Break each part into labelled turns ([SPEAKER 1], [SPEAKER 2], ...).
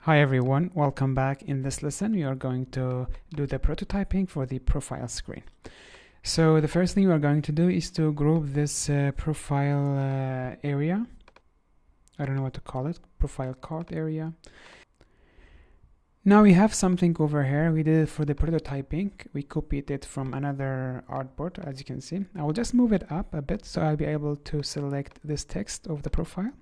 [SPEAKER 1] Hi everyone, welcome back. In this lesson we are going to do the prototyping for the profile screen. So the first thing we are going to do is to group this profile area. I don't know what to call it, profile card area. Now we have something over here. We did it for the prototyping. We copied it from another artboard, as you can see. I will just move it up a bit so I'll be able to select this text of the profile.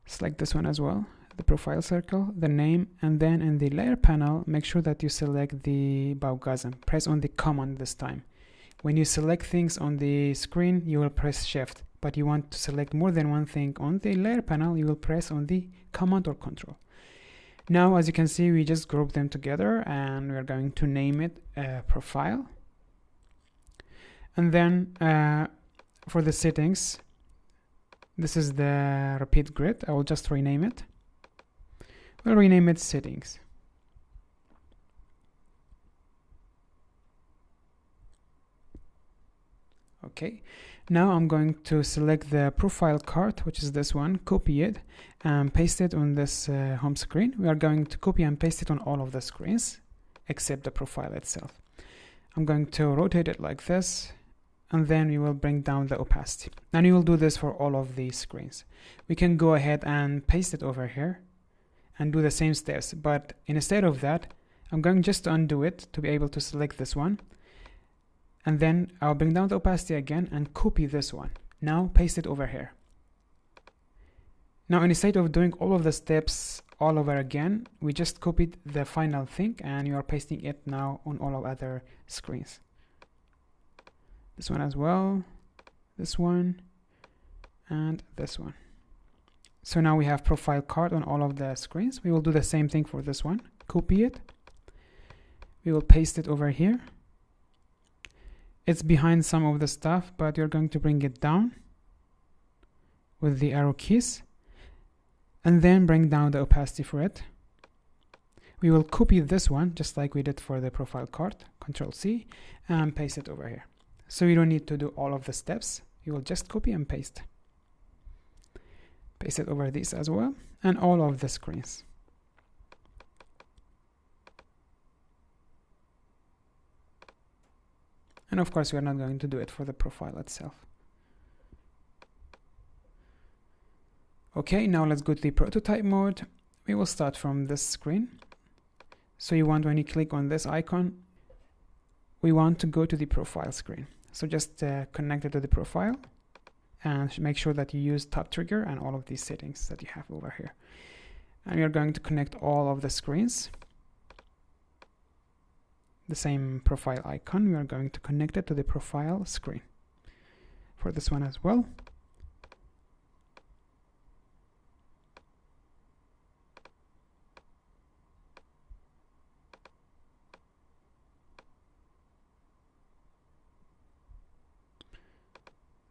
[SPEAKER 1] Select this one as well, the profile circle, the name, and then in the layer panel, make sure that you select the Baugasm. Press on the command this time. When you select things on the screen, you will press shift, but you want to select more than one thing on the layer panel, you will press on the command or control. Now, as you can see, we just group them together and we're going to name it profile. And then for the settings, this is the repeat grid. I will just rename it. We'll rename it settings. Okay, now I'm going to select the profile card, which is this one, copy it and paste it on this home screen. We are going to copy and paste it on all of the screens except the profile itself. I'm going to rotate it like this, and then we will bring down the opacity. And we will do this for all of these screens. We can go ahead and paste it over here and do the same steps, but instead of that, I'm going just to undo it to be able to select this one, and then I'll bring down the opacity again and copy this one. Now paste it over here. Now instead of doing all of the steps all over again, we just copied the final thing and you are pasting it now on all of other screens. This one as well, this one, and this one. So now we have profile card on all of the screens. We will do the same thing for this one. Copy it. We will paste it over here. It's behind some of the stuff, but you're going to bring it down with the arrow keys and then bring down the opacity for it. We will copy this one just like we did for the profile card. Control C and paste it over here. So you don't need to do all of the steps. You will just copy and paste. Paste it over these as well and all of the screens. And of course, we are not going to do it for the profile itself. Okay, now let's go to the prototype mode. We will start from this screen. So you want, when you click on this icon, we want to go to the profile screen. So just connect it to the profile and make sure that you use top trigger and all of these settings that you have over here. And you're going to connect all of the screens. The same profile icon, we are going to connect it to the profile screen. For this one as well.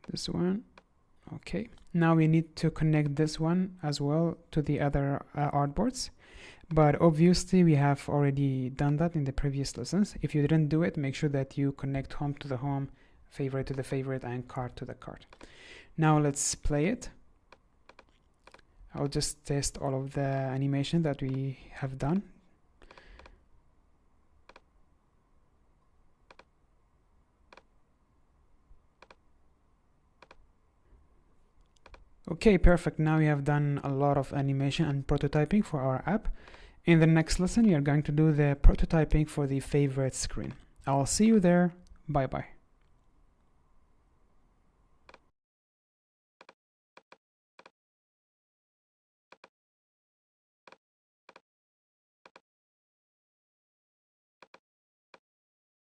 [SPEAKER 1] This one. Okay, now we need to connect this one as well to the other artboards, but obviously we have already done that in the previous lessons. If you didn't do it, make sure that you connect home to the home, favorite to the favorite, and card to the card. Now let's play it. I'll just test all of the animation that we have done. Okay, perfect. Now we have done a lot of animation and prototyping for our app. In the next lesson, we are going to do the prototyping for the favorite screen. I'll see you there. Bye bye.